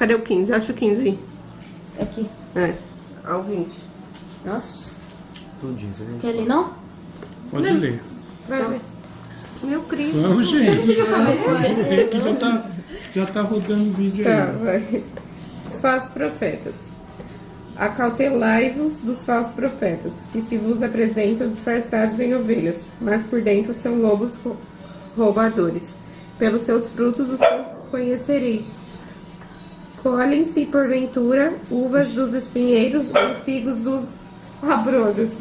Cadê o 15? Acho o 15 aí. Aqui. É, ao 20. Nossa. Tudinho, você vê? Quer ler não? Pode ler. Vai ver. Meu Cristo. Vamos, gente. Você não podia falar? Vamos ver que já tá rodando o vídeo Tá, aí. vai. Os falsos profetas. Acautelai-vos dos falsos profetas, que se vos apresentam disfarçados em ovelhas, mas por dentro são lobos roubadores. Pelos seus frutos os conhecereis. Colhem-se, porventura, uvas dos espinheiros ou figos dos abrolhos.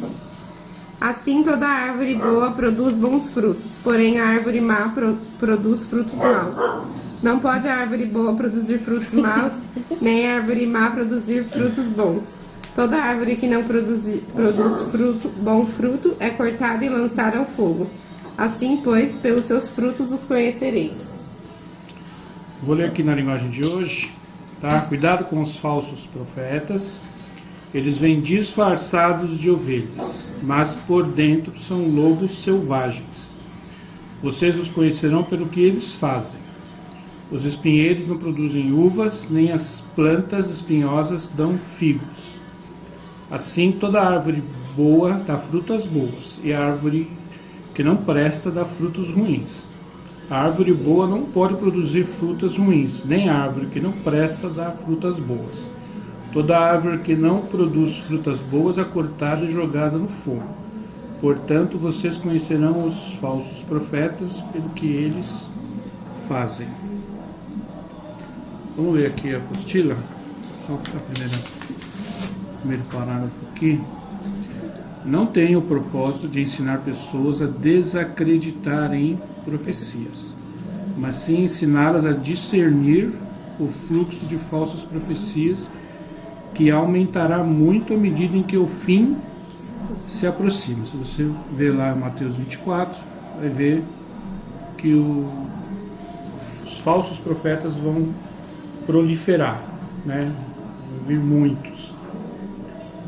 Assim toda árvore boa produz bons frutos, porém a árvore má produz frutos maus. Não pode a árvore boa produzir frutos maus, nem a árvore má produzir frutos bons. Toda árvore que não produz bom fruto é cortada e lançada ao fogo. Assim, pois, pelos seus frutos os conhecereis. Vou ler aqui na linguagem de hoje, tá? Cuidado com os falsos profetas. Eles vêm disfarçados de ovelhas, mas por dentro são lobos selvagens. Vocês os conhecerão pelo que eles fazem. Os espinheiros não produzem uvas, nem as plantas espinhosas dão figos. Assim, toda árvore boa dá frutas boas, e a árvore que não presta dá frutos ruins. A árvore boa não pode produzir frutas ruins, nem a árvore que não presta dá frutas boas. Toda árvore que não produz frutas boas é cortada e jogada no fogo. Portanto, vocês conhecerão os falsos profetas pelo que eles fazem. Vamos ler aqui a apostila, só o primeiro parágrafo aqui. Não tenho o propósito de ensinar pessoas a desacreditarem em profecias, mas sim ensiná-las a discernir o fluxo de falsas profecias, que aumentará muito à medida em que o fim se aproxima. Se você ver lá em Mateus 24, vai ver que os falsos profetas vão proliferar, né? Vão vir muitos.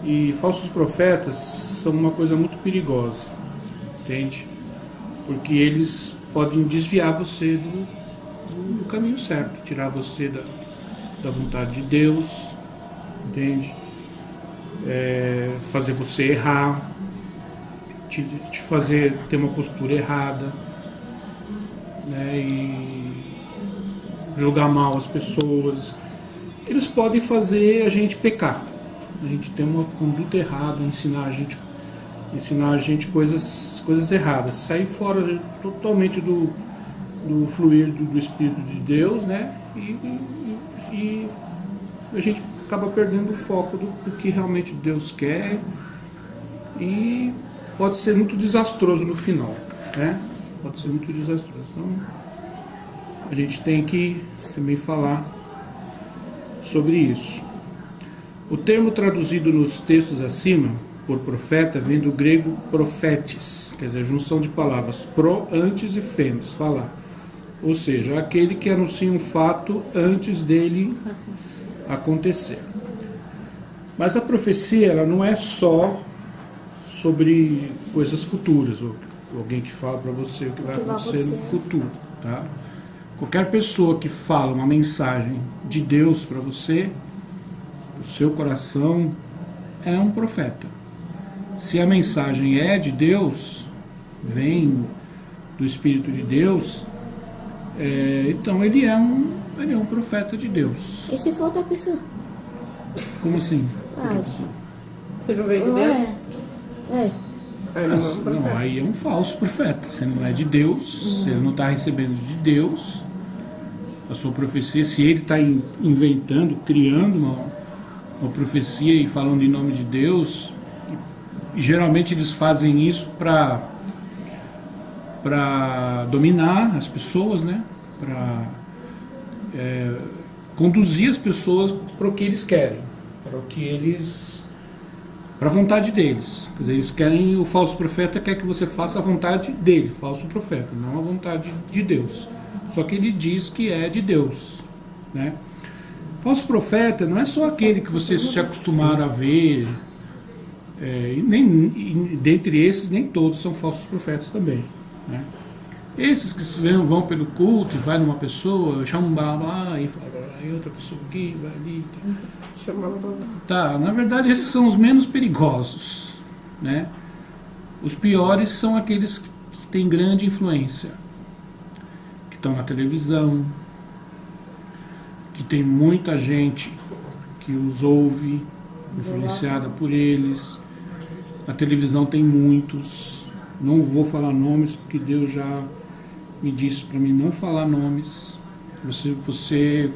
E falsos profetas são uma coisa muito perigosa, entende? Porque eles podem desviar você do caminho certo, tirar você da vontade de Deus, entende? Fazer você errar, te fazer ter uma postura errada, né? E julgar mal as pessoas. Eles podem fazer a gente pecar, a gente ter uma conduta errada, ensinar a gente coisas erradas, sair fora totalmente do fluir do Espírito de Deus, né? E a gente acaba perdendo o foco do que realmente Deus quer, e pode ser muito desastroso no final, né? Pode ser muito desastroso. Então, a gente tem que também falar sobre isso. O termo traduzido nos textos acima por profeta vem do grego profetes, quer dizer, junção de palavras pro, antes e femes, falar. Ou seja, aquele que anuncia um fato antes dele acontecer. Mas a profecia, ela não é só sobre coisas futuras, ou alguém que fala para você o que vai acontecer no futuro, tá? Qualquer pessoa que fala uma mensagem de Deus para você, o seu coração, é um profeta. Se a mensagem é de Deus, vem do Espírito de Deus, então ele é um profeta de Deus. E se for outra pessoa? Como assim? Você não veio de Não Deus? é? Não, aí é um falso profeta. Você não é de Deus, você não está recebendo de Deus a sua profecia. Se ele está inventando, criando uma profecia e falando em nome de Deus, e geralmente eles fazem isso para dominar as pessoas, né? Para conduzir as pessoas para o que eles querem, para a vontade deles. Quer dizer, eles querem, o falso profeta quer que você faça a vontade dele, falso profeta, não a vontade de Deus. Só que ele diz que é de Deus, né? Falso profeta não é só aquele que vocês se acostumaram a ver, e dentre esses nem todos são falsos profetas também, né? Esses que vão pelo culto e vai numa pessoa, chamam um blá blá e fala, aí outra pessoa aqui, vai ali. Chama ela. Tá, na verdade esses são os menos perigosos, né? Os piores são aqueles que têm grande influência, que estão na televisão, que tem muita gente que os ouve, influenciada por eles. Na televisão tem muitos, não vou falar nomes porque Deus já me disse para mim não falar nomes. Você,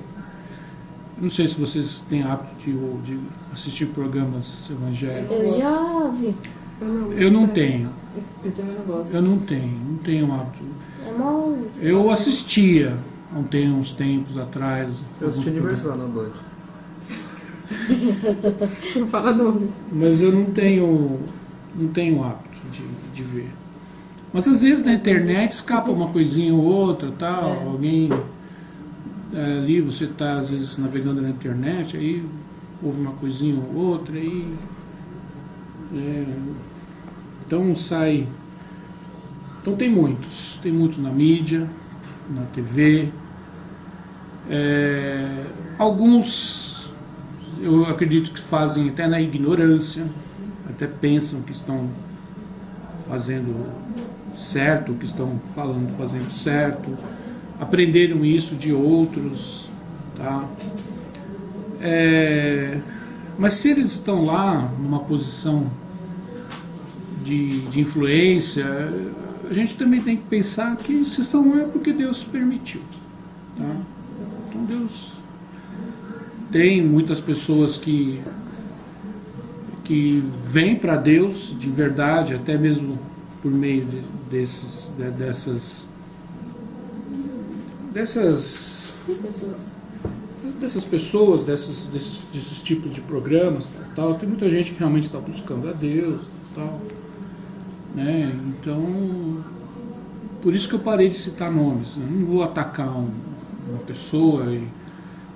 eu não sei se vocês têm hábito de assistir programas evangélicos. Eu já vi. Eu não tenho. Eu também não gosto. Eu não tenho hábito. É mó... Eu assistia uns tempos atrás. Eu assisti alguns programas. Universal na Band. Não fala nomes. Mas eu não tenho hábito de ver. Mas às vezes na internet escapa uma coisinha ou outra, tal, alguém ali, você está às vezes navegando na internet, aí ouve uma coisinha ou outra, aí então sai. Então tem muitos na mídia, na TV. Alguns eu acredito que fazem até na ignorância, até pensam que estão fazendo certo, que estão fazendo certo, aprenderam isso de outros, tá? Mas se eles estão lá numa posição de influência, a gente também tem que pensar que se estão lá é porque Deus permitiu, tá? Então Deus tem muitas pessoas que vêm para Deus de verdade, até mesmo por meio dessas pessoas, desses tipos de programas, tal. Tem muita gente que realmente está buscando a Deus, tal, né? Então, por isso que eu parei de citar nomes. Eu não vou atacar uma pessoa e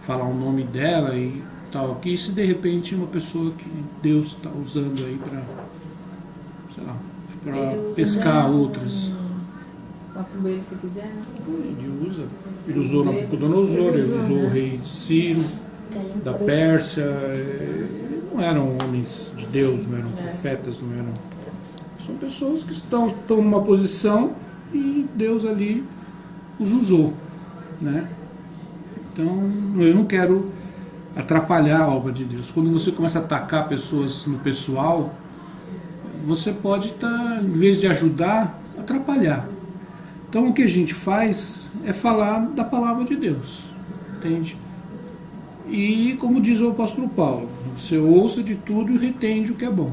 falar o nome dela e tal, que se de repente uma pessoa que Deus está usando aí para, sei lá, para pescar outras. Macumbeiro, se quiser, né? Ele usou Nabucodonosor, ele usou o rei Ciro da Pérsia. Não eram homens de Deus, não eram profetas, não eram. São pessoas que estão numa posição e Deus ali os usou, né? Então eu não quero atrapalhar a obra de Deus. Quando você começa a atacar pessoas no pessoal, você pode estar, em vez de ajudar, atrapalhar. Então o que a gente faz é falar da palavra de Deus, entende? E como diz o apóstolo Paulo, você ouça de tudo e retende o que é bom.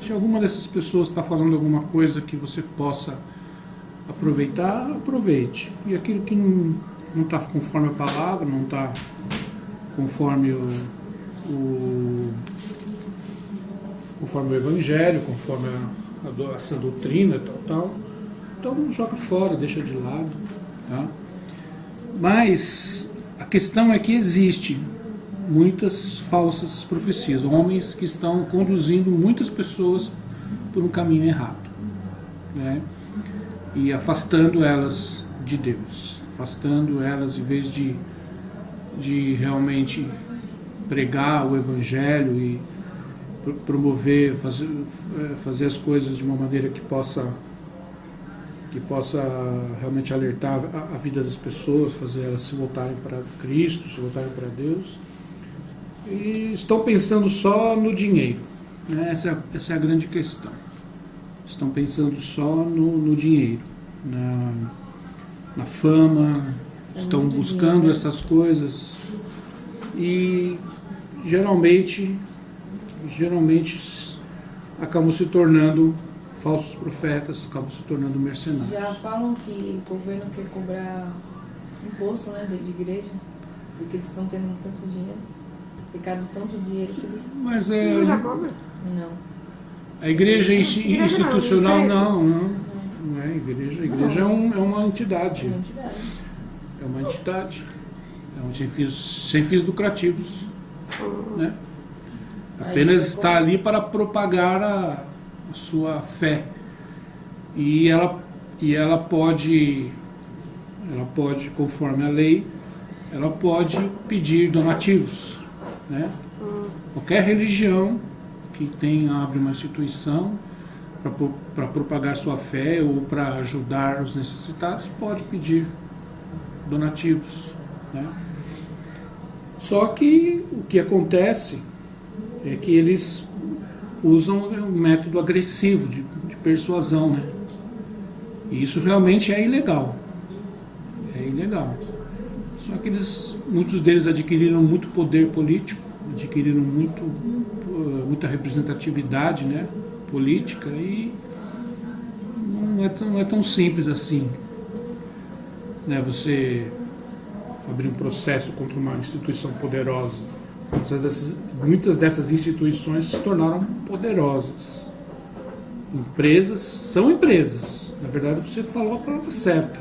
Se alguma dessas pessoas está falando alguma coisa que você possa aproveitar, aproveite. E aquilo que não está conforme a palavra, não está conforme conforme o evangelho, conforme essa doutrina, tal, então joga fora, deixa de lado, tá? Mas a questão é que existe muitas falsas profecias, homens que estão conduzindo muitas pessoas por um caminho errado, né? E afastando elas de Deus, afastando elas, em vez de realmente pregar o evangelho e promover, fazer as coisas de uma maneira que possa realmente alertar a vida das pessoas, fazer elas se voltarem para Cristo, se voltarem para Deus, e estão pensando só no dinheiro, né? Essa é a grande questão. Estão pensando só no dinheiro, na fama, estão buscando essas coisas e geralmente acabam se tornando falsos profetas, acabam se tornando mercenários. Já falam que o governo quer cobrar imposto, né, de igreja, porque eles estão tendo tanto dinheiro, ficado tanto dinheiro que eles... Mas Não já cobra? Não. a igreja institucional não é igreja. A igreja é uma entidade. É uma entidade. Sem fins lucrativos, né? Apenas está ali para propagar a sua fé. E e ela pode, conforme a lei, ela pode pedir donativos, né? Qualquer religião que abre uma instituição para propagar sua fé ou para ajudar os necessitados pode pedir donativos, né? Só que o que acontece é que eles usam um método agressivo de persuasão, né? E isso realmente é ilegal. É ilegal. Só que muitos deles adquiriram muito poder político, adquiriram muita representatividade, né, política, e não é tão simples assim, né, você abrir um processo contra uma instituição poderosa. Muitas dessas instituições se tornaram poderosas. Empresas são empresas. Na verdade, você falou a palavra certa.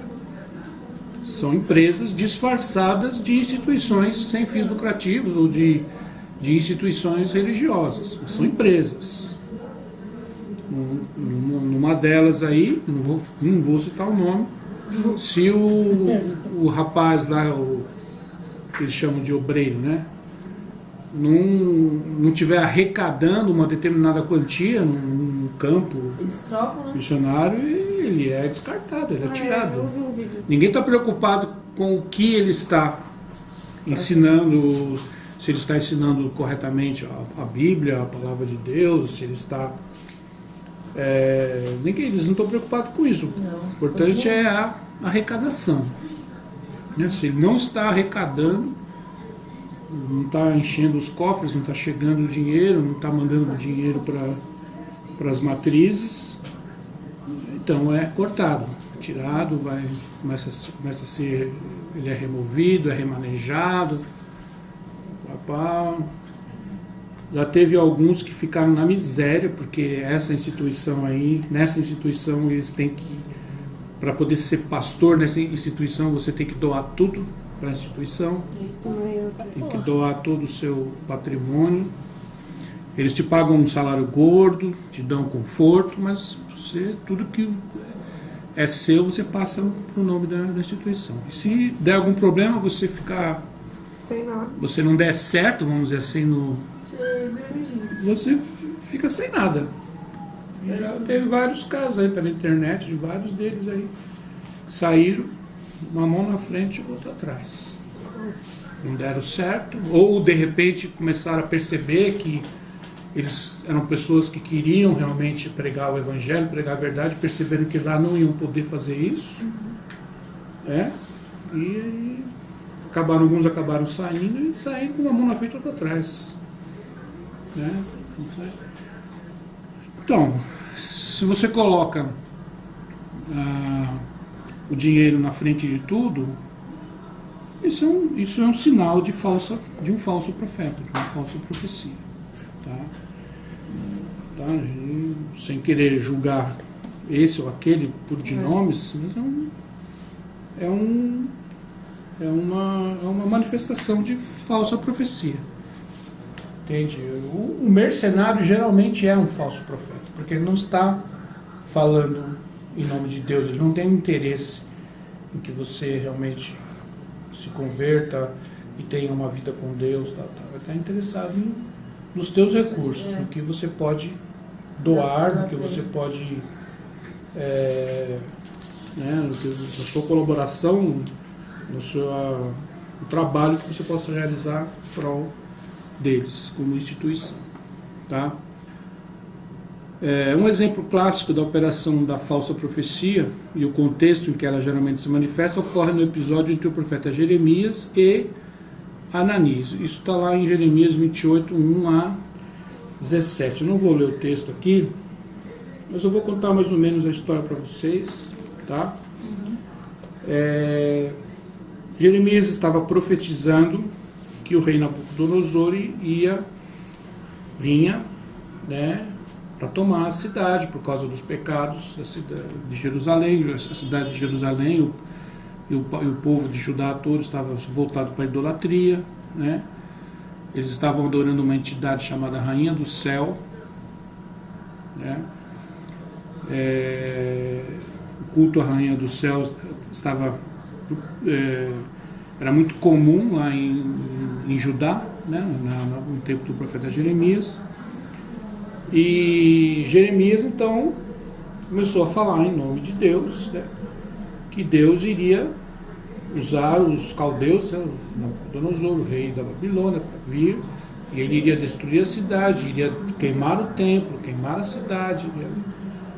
São empresas disfarçadas de instituições sem fins lucrativos ou de instituições religiosas. São empresas. Numa delas aí, não vou citar o nome, se o rapaz lá, que eles chamam de obreiro, né, não estiver arrecadando uma determinada quantia num campo Eles trocam, né? missionário, ele é descartado, ele é tirado. Eu vi um vídeo. Ninguém está preocupado com o que ele está ensinando, se ele está ensinando corretamente a Bíblia, a palavra de Deus, se ele está... eles não estão preocupados com isso. Não. O importante é a arrecadação. Né? Se ele não está arrecadando, não está enchendo os cofres, não está chegando o dinheiro, não está mandando dinheiro para as matrizes, então é cortado, tirado, começa a ser, ele é removido, é remanejado. Já teve alguns que ficaram na miséria, porque nessa instituição eles têm que, para poder ser pastor nessa instituição, você tem que doar tudo para a instituição, tem que doar todo o seu patrimônio. Eles te pagam um salário gordo, te dão conforto, mas tudo que é seu, você passa para o nome da instituição. E se der algum problema, você não der certo, vamos dizer assim, você fica sem nada. Já teve vários casos aí pela internet, de vários deles aí, saíram uma mão na frente e outra atrás. Não deram certo, ou de repente começaram a perceber que eles eram pessoas que queriam realmente pregar o evangelho, pregar a verdade, perceberam que lá não iam poder fazer isso. E alguns acabaram saindo com uma mão na frente e outra atrás. Né? Então, se você coloca o dinheiro na frente de tudo, isso é um sinal de um falso profeta, de uma falsa profecia. Tá? Sem querer julgar esse ou aquele por de nomes, mas é uma manifestação de falsa profecia. Entende? O mercenário geralmente é um falso profeta, porque ele não está falando em nome de Deus, ele não tem interesse em que você realmente se converta e tenha uma vida com Deus, ele está interessado nos teus recursos, no que você pode doar, no que você pode, na sua colaboração, no trabalho que você possa realizar em prol deles, como instituição. Tá? Um exemplo clássico da operação da falsa profecia e o contexto em que ela geralmente se manifesta ocorre no episódio entre o profeta Jeremias e Ananias. Isso está lá em Jeremias 28, 1 a 17. Eu não vou ler o texto aqui, mas eu vou contar mais ou menos a história para vocês. Tá? Jeremias estava profetizando que o rei Nabucodonosor vinha, né, para tomar a cidade por causa dos pecados da cidade de Jerusalém. A cidade de Jerusalém e o povo de Judá todo estava voltado para a idolatria, né? Eles estavam adorando uma entidade chamada Rainha do Céu, né? culto à Rainha do Céu estava era muito comum lá em Judá, né, no tempo do profeta Jeremias. E Jeremias então começou a falar em nome de Deus, né, que Deus iria usar os caldeus, né, Nabucodonosor, o rei da Babilônia, para vir, e ele iria destruir a cidade, iria queimar o templo, queimar a cidade, iria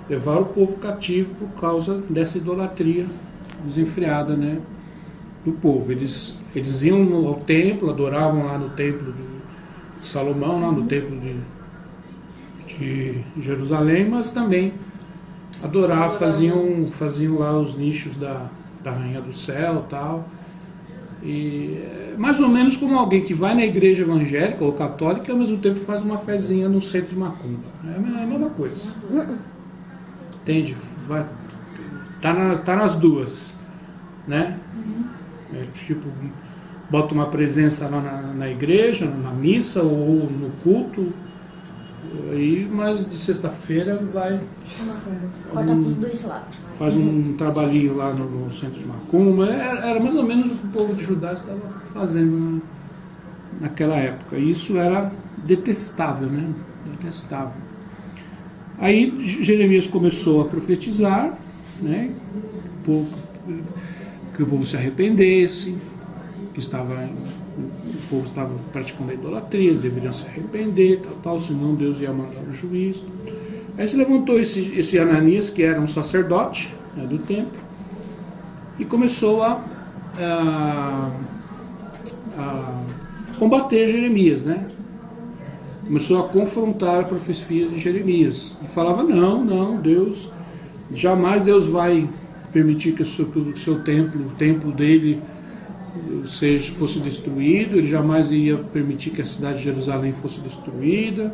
levar o povo cativo por causa dessa idolatria desenfreada, né, do povo. Eles iam ao templo, adoravam lá no templo de Salomão, lá no templo de Jerusalém, mas também adoravam, faziam lá os nichos da Rainha do Céu e tal. E mais ou menos como alguém que vai na igreja evangélica ou católica e ao mesmo tempo faz uma fezinha no centro de macumba. É a mesma coisa. Entende? Tá nas duas, né? Tipo, bota uma presença lá na igreja, na missa ou no culto, mas de sexta-feira vai... Corta pros dois lados. Faz um trabalhinho lá no centro de macumba. Era mais ou menos o que o povo de Judá estava fazendo naquela época. E isso era detestável, né? Detestável. Aí Jeremias começou a profetizar, né? Que o povo se arrependesse, que o povo estava praticando a idolatria, eles deveriam se arrepender, tal, senão Deus ia mandar o juízo. Aí se levantou esse Ananias, que era um sacerdote, né, do templo, e começou a combater Jeremias, né? Começou a confrontar a profecia de Jeremias. E falava, não, jamais Deus vai permitir que o seu templo, o templo dele fosse destruído, ele jamais iria permitir que a cidade de Jerusalém fosse destruída,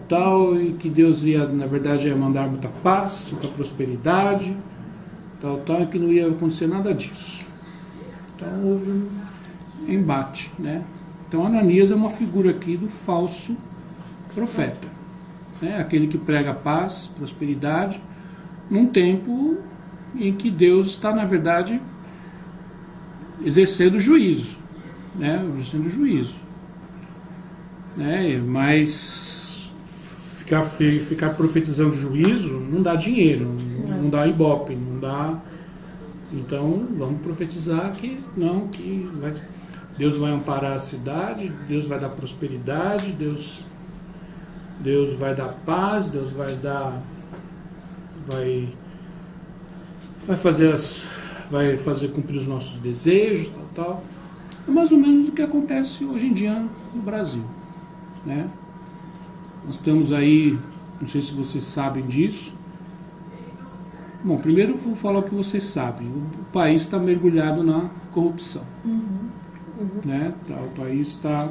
tal, e que Deus na verdade ia mandar muita paz, muita prosperidade, e que não ia acontecer nada disso. Então houve um embate, né? Então Ananias é uma figura aqui do falso profeta, né? Aquele que prega paz, prosperidade, num tempo em que Deus está, na verdade, exercendo juízo, né? Exercendo juízo, né? Mas ficar profetizando juízo não dá dinheiro, não dá ibope, não dá. Então vamos profetizar que Deus vai amparar a cidade, Deus vai dar prosperidade, Deus vai dar paz, Deus vai fazer cumprir os nossos desejos, tal. É mais ou menos o que acontece hoje em dia no Brasil, né? Nós estamos aí, não sei se vocês sabem disso. Bom, primeiro eu vou falar o que vocês sabem. O país está mergulhado na corrupção. Né? O país está...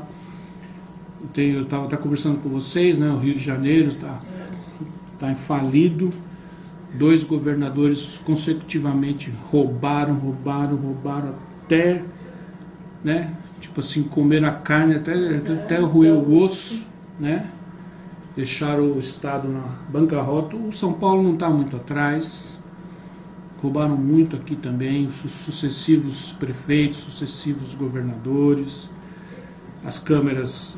Eu estava até conversando com vocês, né? O Rio de Janeiro está falido. 2 governadores consecutivamente roubaram até, né? Tipo assim, comeram a carne até roer o osso, né? Deixaram o Estado na bancarrota. O São Paulo não está muito atrás. Roubaram muito aqui também, os sucessivos prefeitos, sucessivos governadores, as câmaras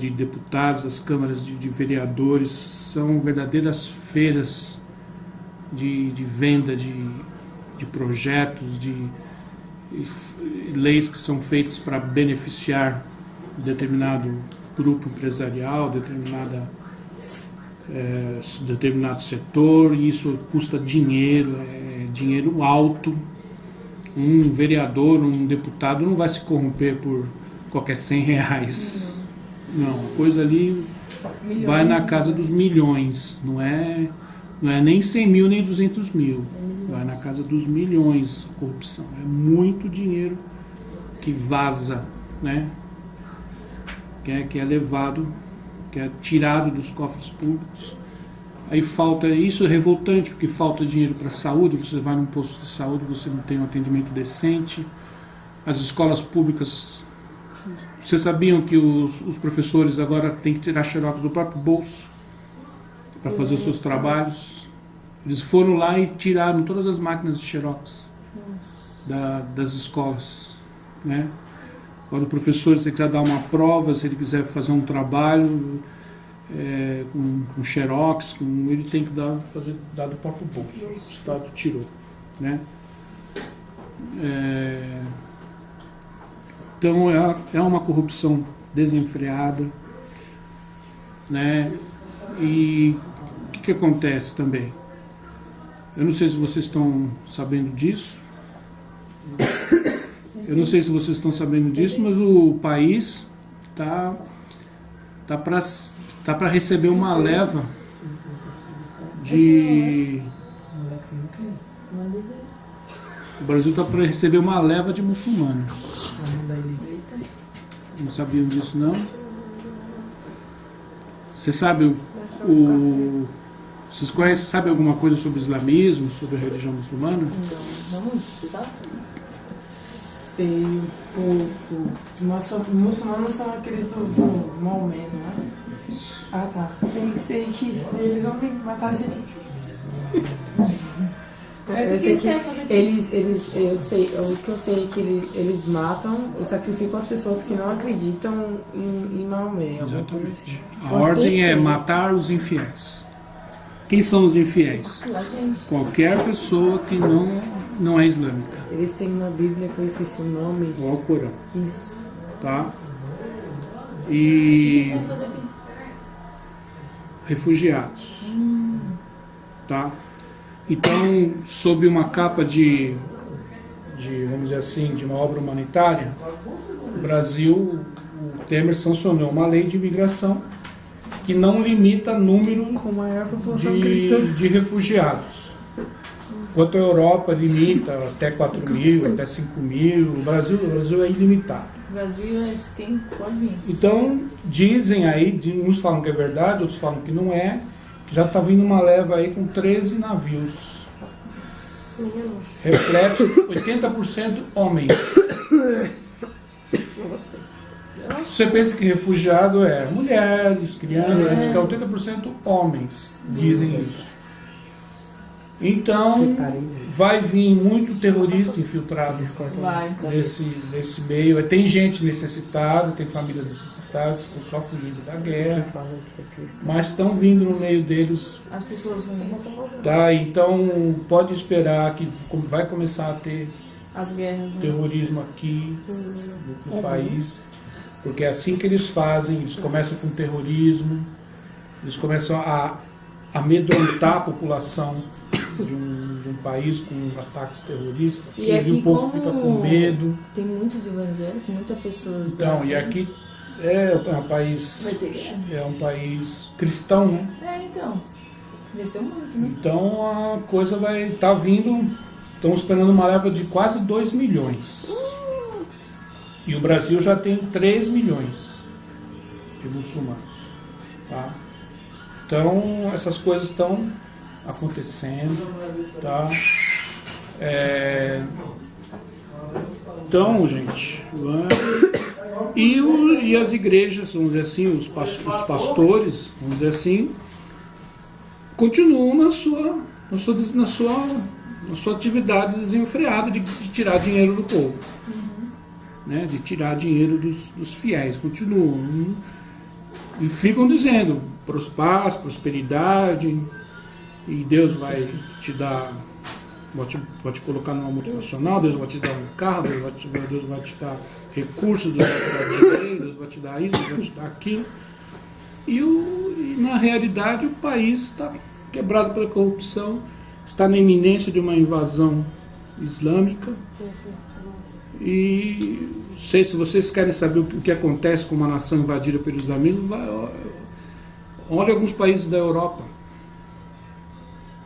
de deputados, as câmaras de vereadores, são verdadeiras feiras de venda de projetos, de leis que são feitas para beneficiar determinado grupo empresarial, determinado setor, e isso custa dinheiro, dinheiro alto. Um vereador, um deputado não vai se corromper por qualquer R$100. Não, a coisa ali vai na casa dos milhões, não é nem 100 mil nem 200 mil, vai na casa dos milhões a corrupção. É muito dinheiro que vaza, né? Que é levado, que é tirado dos cofres públicos. Aí falta, isso é revoltante, porque falta dinheiro para a saúde. Você vai num posto de saúde, você não tem um atendimento decente. As escolas públicas, vocês sabiam que os professores agora têm que tirar xerox do próprio bolso para fazer os seus trabalhos? Eles foram lá e tiraram todas as máquinas de xerox das escolas, né? Quando o professor, se ele quiser dar uma prova, se ele quiser fazer um trabalho com xerox, ele tem que dar do próprio bolso. O Estado tirou, né? Então é uma corrupção desenfreada, né? E o que acontece também? Eu não sei se vocês estão sabendo disso. Mas o país tá para receber uma leva de... O Brasil está para receber uma leva de muçulmanos. Não sabiam disso, não? Você sabe Vocês sabem alguma coisa sobre o islamismo, sobre a religião muçulmana? Não muito, sabe? Sei um pouco. Muçulmanos são aqueles do Maomé, não é? Ah, tá. Sei que eles vão matar a gente. O que eles querem fazer aqui? O que eu sei é que eles matam e sacrificam as pessoas que não acreditam em Maomé. Exatamente. A ordem é matar os infiéis. Quem são os infiéis? Qualquer pessoa que não é islâmica. Eles têm uma Bíblia que eu esqueci o nome. O Alcorão. Isso. Tá? O que E eles querem fazer aqui? refugiados. Tá? Então, sob uma capa de, vamos dizer assim, de uma obra humanitária, o Brasil, o Temer sancionou uma lei de imigração que não limita número Com maior população cristã. de refugiados. Enquanto a Europa limita até 4 mil, até 5 mil, o Brasil é ilimitado. O Brasil é quem pode vir. Então, dizem aí, uns falam que é verdade, outros falam que não é, que já está vindo uma leva aí com 13 navios. Repleto, 80% homens. Não gostei. Você pensa que refugiado é mulheres, crianças, que é 80% homens, dizem isso. Então, vai vir muito terrorista infiltrado Vai. nesse meio. Tem gente necessitada, tem famílias necessitadas, que estão só fugindo da guerra, mas estão vindo no meio deles. As pessoas ruins. Tá? Então, pode esperar que vai começar a ter As guerras, né? terrorismo aqui no país, porque é assim que eles fazem. Eles começam com terrorismo, eles começam a amedrontar a população de um país com ataques terroristas, E aqui, o povo como fica com medo. Tem muitos evangélicos, muitas pessoas. Então, e aqui é um país, Vai ter guerra. é um país cristão, né? Então. Desceu muito, né? Então a coisa vai estar vindo. Estão esperando uma leva de quase 2 milhões. E o Brasil já tem 3 milhões de muçulmanos. Tá? Então, essas coisas estão acontecendo. Tá? Então, gente, e as igrejas, vamos dizer assim, os pastores, vamos dizer assim, continuam na sua atividade desenfreada de tirar dinheiro do povo, né? De tirar dinheiro dos fiéis. Continuam e ficam dizendo paz, prosperidade, e Deus vai te dar, vai te colocar numa multinacional, Deus vai te dar um carro, Deus vai te dar recursos, Deus vai te dar dinheiro, Deus vai te dar isso, Deus vai te dar aquilo. E na realidade o país está quebrado pela corrupção, está na iminência de uma invasão islâmica. E não sei se vocês querem saber o que acontece com uma nação invadida pelo islamismo, olha alguns países da Europa.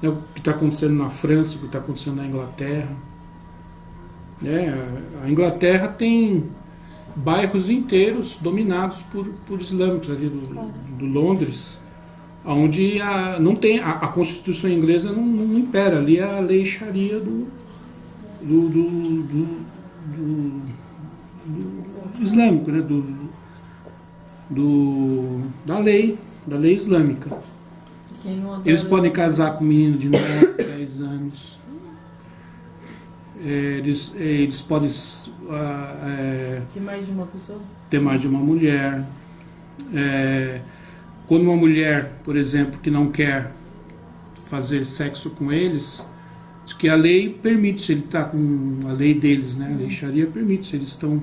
O que está acontecendo na França, o que está acontecendo na Inglaterra. A Inglaterra tem bairros inteiros dominados por islâmicos, ali do Londres, onde não tem, a Constituição inglesa não impera, ali é a lei Sharia do islâmico, né? Da lei islâmica. Quem não adora- Eles podem casar com um menino de 9, 10 anos. Eles podem De mais de uma pessoa? ter mais de uma mulher. Quando uma mulher, por exemplo, que não quer fazer sexo com eles, diz que a lei permite, se ele está com a lei deles, né? A lei Sharia permite, se eles estão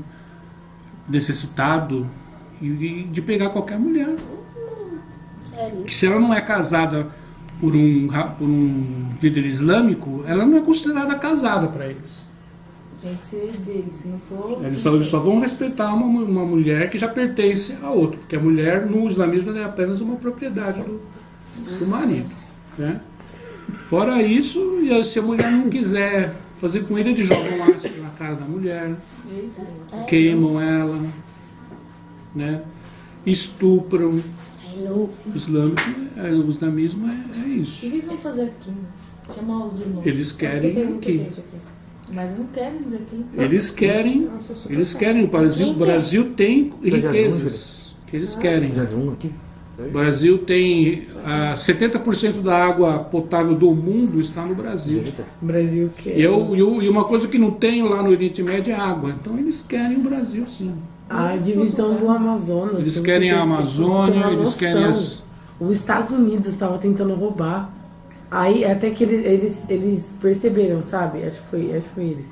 necessitados de pegar qualquer mulher. Sério. Que se ela não é casada por um líder islâmico, ela não é considerada casada para eles. Tem que ser dele, se não for. Eles só vão respeitar uma mulher que já pertence a outro, porque a mulher no islamismo é apenas uma propriedade do marido. Né? Fora isso, se a mulher não quiser fazer com ele, eles jogam ácido na cara da mulher, Eita. queimam ela, né? Estupram. É louco. O islamismo é O que isso. eles vão fazer aqui? Chamar os irmãos. Eles Porque tem querem muita aqui. gente aqui. Mas eu não quero eles aqui. Eles querem. O Brasil tem Você já viu, riquezas que eles querem. Já viu um aqui? O Brasil tem 70% da água potável do mundo está no Brasil. O Brasil que E uma coisa que não tem lá no Oriente Médio é água. Então eles querem o Brasil, sim. a divisão do Amazonas. Eles pra querem você ter- a pra Amazônia, você ter uma eles querem noção, Os Estados Unidos estavam tentando roubar. Aí até que eles perceberam, sabe? Acho que foi eles.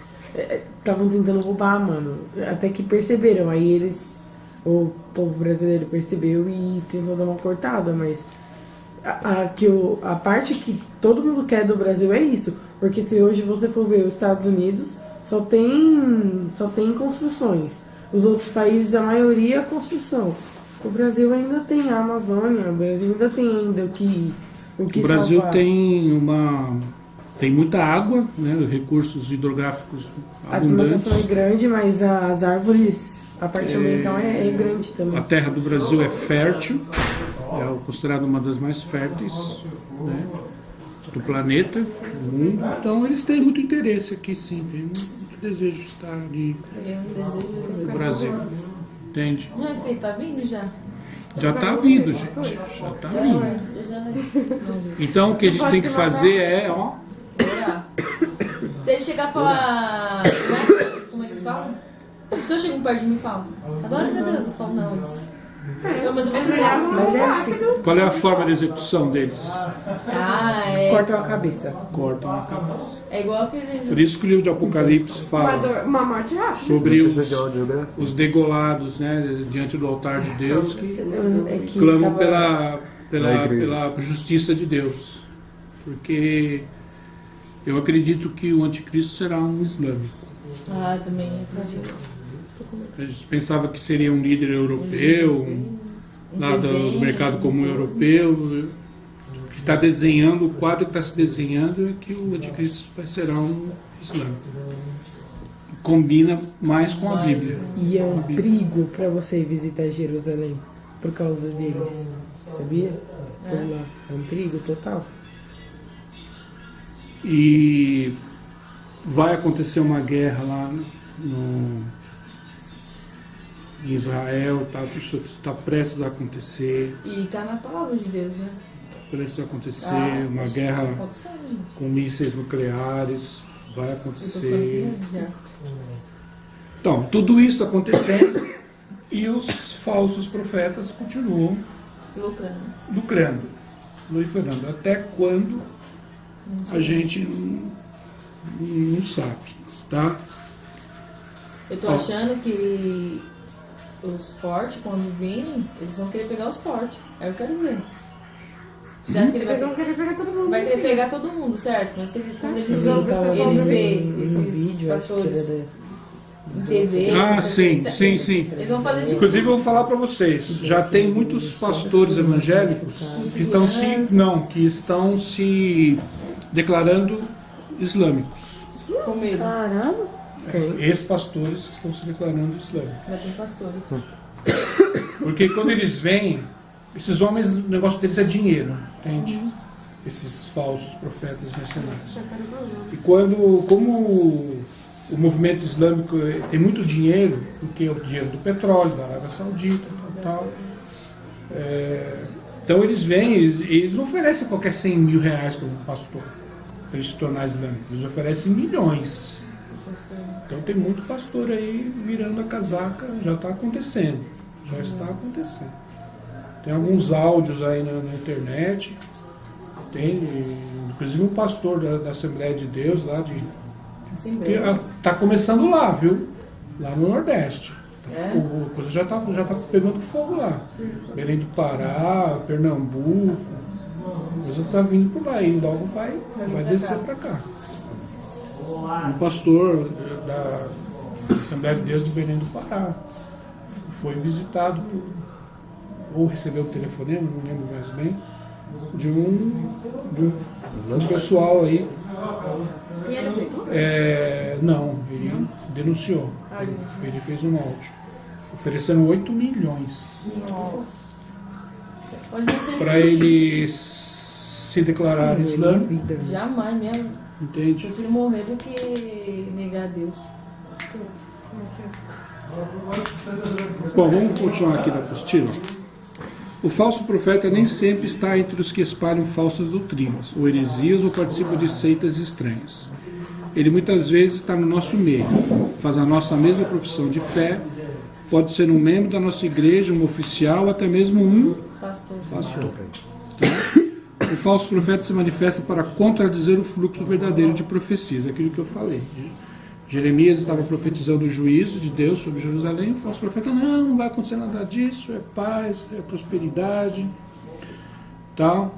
Estavam tentando roubar, mano. Até que perceberam. Aí o povo brasileiro percebeu e tentou dar uma cortada, mas a parte que todo mundo quer do Brasil é isso. Porque se hoje você for ver os Estados Unidos, só tem construções. Os outros países, a maioria é construção. O Brasil ainda tem a Amazônia, o Brasil ainda tem ainda o que O Brasil salvar. tem muita água, né, recursos hidrográficos A desmatação é abundantes. grande, mas as árvores, a parte ambiental é grande também. A terra do Brasil é fértil, é considerada uma das mais férteis, né, do planeta, do mundo. Então eles têm muito interesse aqui, sim, tem muito desejo de estar ali Eu não desejo eles no aqui. Brasil. Entende? Não é feio, tá vindo já? Já está vindo, gente. Já está vindo. Eu já. Não, gente. Então o que a gente tem que fazer é, Orar. Se ele chegar e falar. Como é que eles falam? A pessoa chega perto de mim e fala: Adoro meu Deus. Eu falo: Não, eles. Pelo menos você sabe. Mas é assim, qual é a forma de execução deles? Ah, é. cortam a cabeça. Cortam a cabeça. É igual aquele. Por isso que o livro de Apocalipse fala Uma morte rápida. sobre Precisa de audiografia. os degolados, né, diante do altar de Deus, que É que clamam tava- pela justiça de Deus. Porque eu acredito que o anticristo será um islâmico. Ah, também acredito. A gente pensava que seria um líder europeu, lá do mercado comum europeu, que está desenhando, o quadro que está se desenhando é que o anticristo será um islâmico. Combina mais com a Bíblia. E é um perigo pra você visitar Jerusalém por causa deles. Sabia? Por lá. É um perigo total. E vai acontecer uma guerra lá em Israel, isso está prestes a acontecer, E tá na palavra de Deus, né? prestes a acontecer, uma acho que guerra tá acontecendo, gente. com mísseis nucleares, vai Eu tô acontecer. falando já. Então, tudo isso acontecendo e os falsos profetas continuam lucrando, proliferando. Até quando a gente não sabe, tá? Eu tô achando que os fortes, quando virem, eles vão querer pegar os fortes. Aí eu quero ver. Você acha que ele Eles vão querer pegar todo mundo. vai querer pegar todo mundo, certo? Mas se eles, quando eles Não, veem, eles veem no esses vídeo, acho que pastores era em TV. Ah, não sei o sim, que, sim, sim. Eles vão fazer de Inclusive, eu vou falar para vocês, já tem muitos pastores evangélicos que estão se declarando islâmicos. com medo. Caramba! Ex-pastores que estão se declarando islâmicos. Já tem pastores. Porque quando eles vêm, esses homens, o negócio deles é dinheiro, entende? Esses falsos profetas mercenários. E como o movimento islâmico tem muito dinheiro, porque é o dinheiro do petróleo, da Arábia Saudita, tal, Então eles vêm, eles não oferecem qualquer 100 mil reais para um pastor, para ele se tornar islâmico. Eles oferecem milhões. Então tem muito pastor aí virando a casaca, já está acontecendo. Já está acontecendo. Tem alguns áudios aí na internet. Tem, inclusive um pastor da Assembleia de Deus lá de. Está começando lá, viu? Lá no Nordeste. A coisa já tá pegando fogo lá. Belém do Pará, Pernambuco. A coisa está vindo por lá e logo vai descer para cá. Um pastor da Assembleia de Deus de Belém do Pará foi visitado ou recebeu o telefonema, não lembro mais bem, de um pessoal aí. E ele aceitou? Não, ele denunciou. Ele fez um áudio. Ofereceram 8 milhões Pode me oferecer para ele se declarar islâmico. Jamais mesmo. Entende? Prefiro morrer do que negar a Deus. Bom, vamos continuar aqui na apostila. O falso profeta nem sempre está entre os que espalham falsas doutrinas, ou heresias, ou participam de seitas estranhas. Ele muitas vezes está no nosso meio, faz a nossa mesma profissão de fé, pode ser um membro da nossa igreja, um oficial, até mesmo um pastor. O falso profeta se manifesta para contradizer o fluxo verdadeiro de profecias, aquilo que eu falei. Jeremias estava profetizando o juízo de Deus sobre Jerusalém, o falso profeta, não vai acontecer nada disso, é paz, é prosperidade, tal.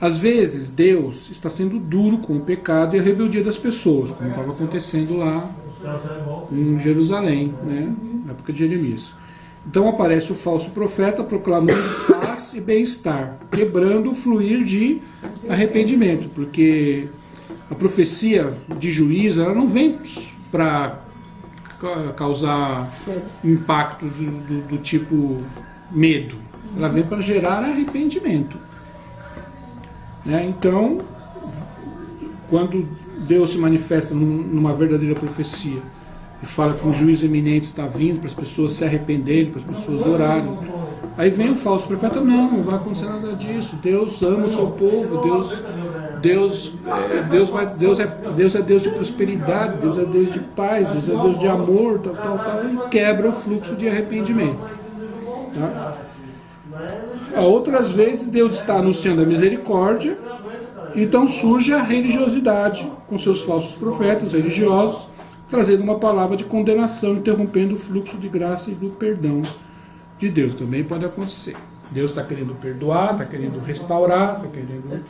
Às vezes, Deus está sendo duro com o pecado e a rebeldia das pessoas, como estava acontecendo lá em Jerusalém, né, na época de Jeremias. Então aparece o falso profeta proclamando paz e bem-estar, quebrando o fluir de arrependimento, porque a profecia de juízo ela não vem para causar impacto do tipo medo, ela vem para gerar arrependimento. Né? Então, quando Deus se manifesta numa verdadeira profecia e fala que um juízo eminente está vindo para as pessoas se arrependerem, para as pessoas orarem, aí vem o falso profeta, não vai acontecer nada disso, Deus ama o seu povo, Deus é Deus de prosperidade, Deus é Deus de paz, Deus é Deus de amor, tal, e quebra o fluxo de arrependimento. Tá? Outras vezes Deus está anunciando a misericórdia, então surge a religiosidade com seus falsos profetas religiosos, trazendo uma palavra de condenação, interrompendo o fluxo de graça e do perdão de Deus. Também pode acontecer. Deus está querendo perdoar, está querendo restaurar, está querendo...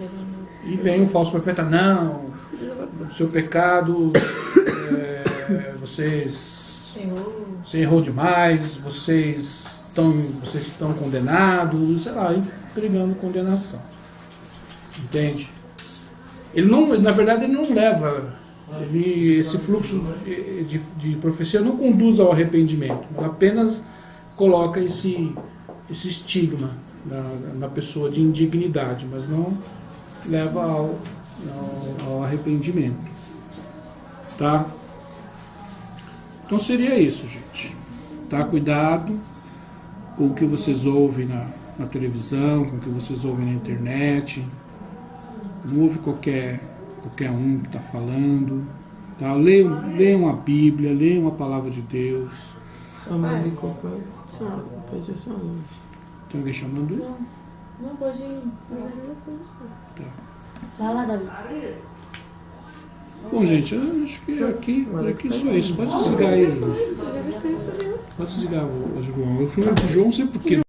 E vem um falso profeta, não, o seu pecado, você errou demais, vocês estão condenados, sei lá, pregando condenação. Entende? Ele não, na verdade, ele não leva, esse fluxo de profecia não conduz ao arrependimento, apenas coloca esse estigma na pessoa de indignidade, mas não leva ao arrependimento. Tá? Então seria isso, gente. Tá? Cuidado com o que vocês ouvem na televisão, com o que vocês ouvem na internet. Não ouve qualquer um que está falando. Tá? Leiam a Bíblia, leiam a Palavra de Deus. Tem alguém chamando? Não pode ir. Tá. Vai lá, Davi. Bom, gente, eu acho que aqui só isso. Pode desligar aí, João. Pode desligar o João. O João não sei porquê.